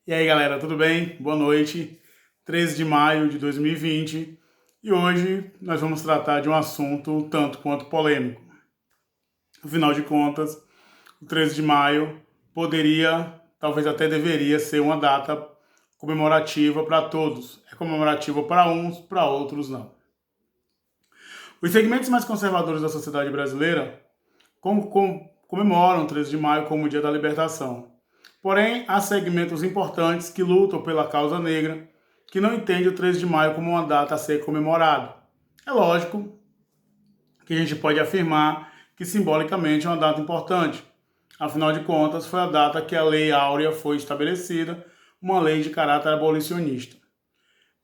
E aí, galera, tudo bem? Boa noite. 13 de maio de 2020 e hoje nós vamos tratar de um assunto um tanto quanto polêmico. Afinal de contas, o 13 de maio poderia, talvez até deveria ser uma data comemorativa para todos. É comemorativa para uns, para outros não. Os segmentos mais conservadores da sociedade brasileira comemoram o 13 de maio como o Dia da Libertação. Porém, há segmentos importantes que lutam pela causa negra, que não entendem o 13 de maio como uma data a ser comemorada. É lógico que a gente pode afirmar que simbolicamente é uma data importante. Afinal de contas, foi a data que a Lei Áurea foi estabelecida, uma lei de caráter abolicionista.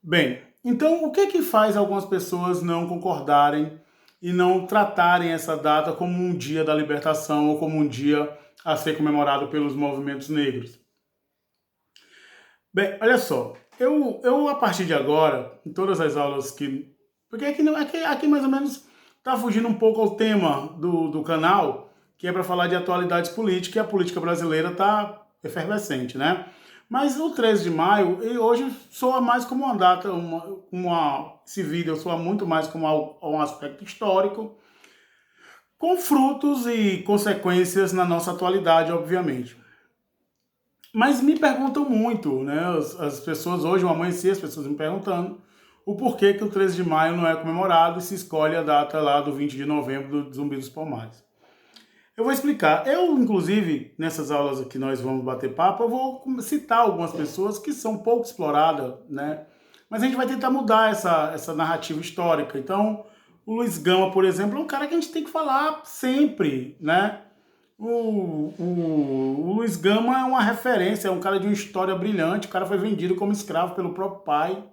Bem, então o que que faz algumas pessoas não concordarem e não tratarem essa data como um dia da libertação ou como um dia a ser comemorado pelos movimentos negros? Bem, olha só, eu a partir de agora, em todas as aulas que... Porque aqui, aqui mais ou menos está fugindo um pouco ao tema do canal, que é para falar de atualidades políticas, e a política brasileira está efervescente, né? Mas o 13 de maio, hoje soa mais como uma data, esse vídeo soa muito mais como um aspecto histórico, com frutos e consequências na nossa atualidade, obviamente. Mas me perguntam muito, né? As pessoas, hoje eu amanheci as pessoas me perguntando o porquê que o 13 de maio não é comemorado e se escolhe a data lá do 20 de novembro do Zumbi dos Palmares. Eu vou explicar. Eu, inclusive, nessas aulas que nós vamos bater papo, eu vou citar algumas pessoas que são pouco exploradas, né? Mas a gente vai tentar mudar essa narrativa histórica. Então, o Luiz Gama, por exemplo, é um cara que a gente tem que falar sempre, né? O Luiz Gama é uma referência, é um cara de uma história brilhante. O cara foi vendido como escravo pelo próprio pai.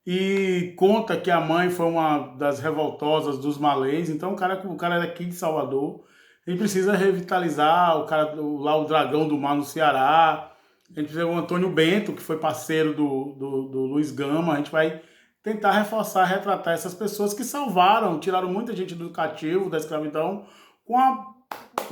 E conta que a mãe foi uma das revoltosas dos malês. Então o cara é daqui de Salvador. A gente precisa revitalizar o cara, lá o Dragão do Mar no Ceará. A gente precisa o Antônio Bento, que foi parceiro do Luiz Gama. A gente vai tentar reforçar, retratar essas pessoas que salvaram, tiraram muita gente do cativo, da escravidão, com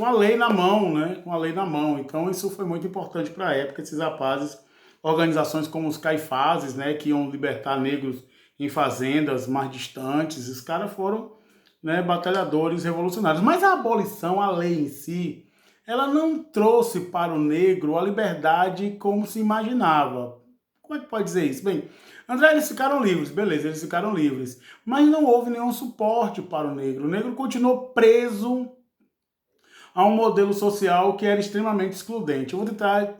a lei na mão, né? Com a lei na mão. Então isso foi muito importante para a época, esses rapazes, organizações como os Caifazes, né, que iam libertar negros em fazendas mais distantes. Os caras foram, né, batalhadores revolucionários. Mas a abolição, a lei em si, ela não trouxe para o negro a liberdade como se imaginava. Como é que pode dizer isso? Bem, André, eles ficaram livres, beleza, eles ficaram livres. Mas não houve nenhum suporte para o negro. O negro continuou preso a um modelo social que era extremamente excludente. Eu vou tentar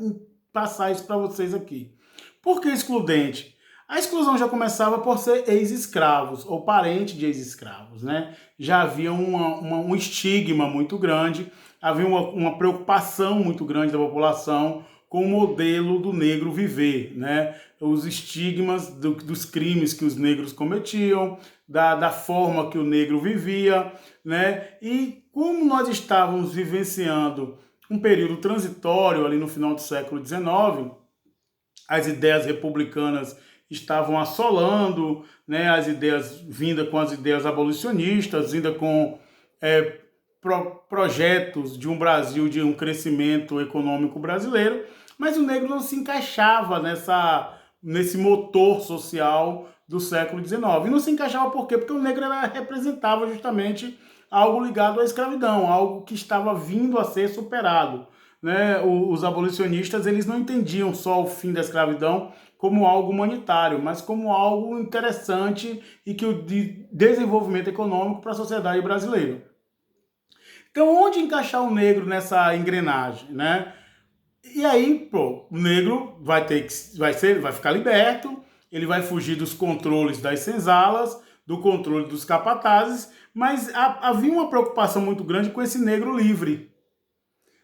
passar isso para vocês aqui. Por que excludente? A exclusão já começava por ser ex-escravos ou parente de ex-escravos, né? Já havia um estigma muito grande, havia uma preocupação muito grande da população com o modelo do negro viver, né? Os estigmas dos crimes que os negros cometiam, da forma que o negro vivia, né? E como nós estávamos vivenciando um período transitório ali no final do século XIX, as ideias republicanas estavam assolando, né, as ideias vindas com as ideias abolicionistas, vinda com projetos de um Brasil, de um crescimento econômico brasileiro, mas o negro não se encaixava nesse motor social do século XIX. E não se encaixava por quê? Porque o negro representava justamente algo ligado à escravidão, algo que estava vindo a ser superado, né? Os abolicionistas, eles não entendiam só o fim da escravidão como algo humanitário, mas como algo interessante e que de desenvolvimento econômico para a sociedade brasileira. Então, onde encaixar o negro nessa engrenagem, né? E aí, pô, o negro vai ficar liberto, ele vai fugir dos controles das senzalas, do controle dos capatazes, mas havia uma preocupação muito grande com esse negro livre,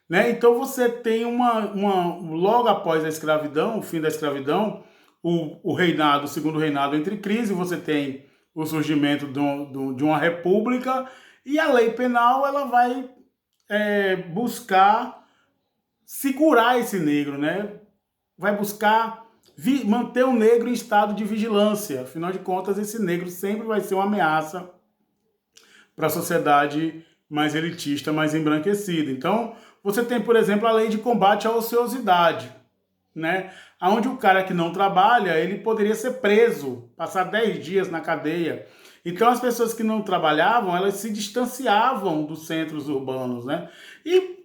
né? Então você tem logo após a escravidão, o fim da escravidão, o reinado, o segundo reinado entre crise, você tem o surgimento de uma república e a lei penal ela vai buscar segurar esse negro, né? Vai buscar manter o negro em estado de vigilância. Afinal de contas, esse negro sempre vai ser uma ameaça para a sociedade mais elitista, mais embranquecida. Então, você tem, por exemplo, a lei de combate à ociosidade. né? Onde o cara que não trabalha, ele poderia ser preso, passar 10 dias na cadeia. Então as pessoas que não trabalhavam, elas se distanciavam dos centros urbanos, né? E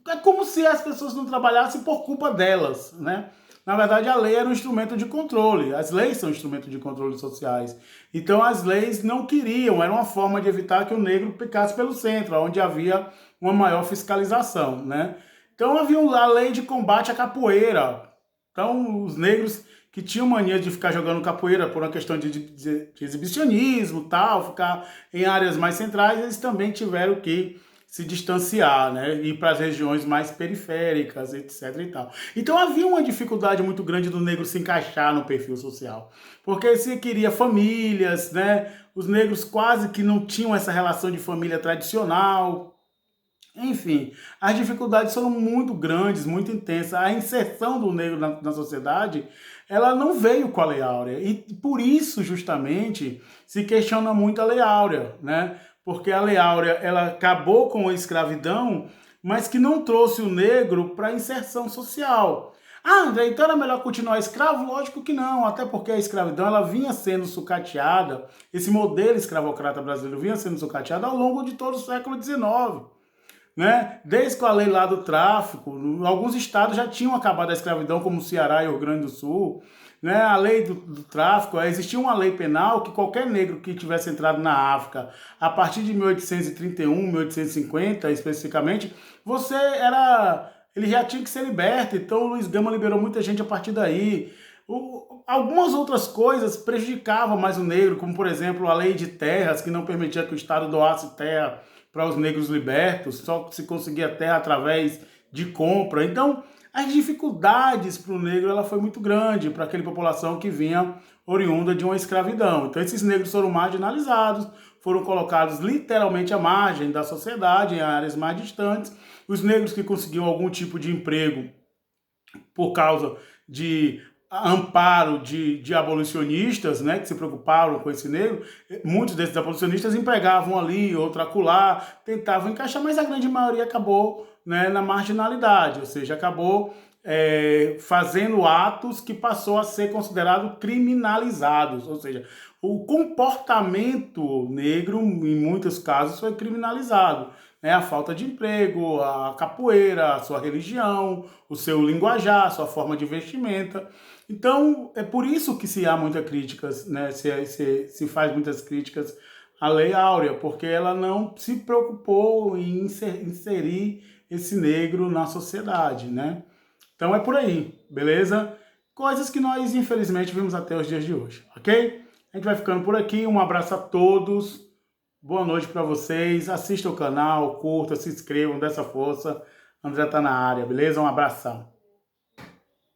é como se as pessoas não trabalhassem por culpa delas, né? Na verdade, a lei era um instrumento de controle. As leis são instrumentos de controle sociais. Então, as leis não queriam, era uma forma de evitar que o negro ficasse pelo centro, onde havia uma maior fiscalização, né? Então, havia a lei de combate à capoeira. Então, os negros que tinham mania de ficar jogando capoeira por uma questão de exibicionismo, tal, ficar em áreas mais centrais, eles também tiveram que se distanciar, né? Ir para as regiões mais periféricas, etc. e tal. Então havia uma dificuldade muito grande do negro se encaixar no perfil social, porque se queria famílias, né? Os negros quase que não tinham essa relação de família tradicional. Enfim, as dificuldades foram muito grandes, muito intensas. A inserção do negro na sociedade, ela não veio com a Lei Áurea. E por isso, justamente, se questiona muito a Lei Áurea, né? Porque a Lei Áurea, ela acabou com a escravidão, mas que não trouxe o negro para a inserção social. Ah, André, então era melhor continuar escravo? Lógico que não, até porque a escravidão ela vinha sendo sucateada, esse modelo escravocrata brasileiro vinha sendo sucateado ao longo de todo o século XIX, né? Desde com a lei lá do tráfico, alguns estados já tinham acabado a escravidão, como o Ceará e o Rio Grande do Sul, né? A lei do tráfico, existia uma lei penal que qualquer negro que tivesse entrado na África a partir de 1831, 1850 especificamente, ele já tinha que ser liberto. Então o Luiz Gama liberou muita gente a partir daí. Algumas outras coisas prejudicavam mais o negro, como por exemplo a lei de terras, que não permitia que o Estado doasse terra para os negros libertos, só se conseguia terra através de compra. Então, as dificuldades para o negro ela foi muito grande, para aquela população que vinha oriunda de uma escravidão. Então, esses negros foram marginalizados, foram colocados literalmente à margem da sociedade, em áreas mais distantes. Os negros que conseguiam algum tipo de emprego por causa de amparo de abolicionistas, né, que se preocuparam com esse negro, muitos desses abolicionistas empregavam ali, outro acolá, tentavam encaixar, mas a grande maioria acabou, né, na marginalidade, ou seja, acabou fazendo atos que passou a ser considerado criminalizados, ou seja, o comportamento negro, em muitos casos, foi criminalizado, né? A falta de emprego, a capoeira, a sua religião, o seu linguajar, a sua forma de vestimenta. Então, é por isso que se há muitas críticas, né? Se faz muitas críticas à Lei Áurea, porque ela não se preocupou em inserir esse negro na sociedade, né? Então é por aí, beleza? Coisas que nós, infelizmente, vimos até os dias de hoje, ok? A gente vai ficando por aqui. Um abraço a todos. Boa noite para vocês. Assista o canal, curta, se inscrevam, dê essa força. André tá na área, beleza? Um abração.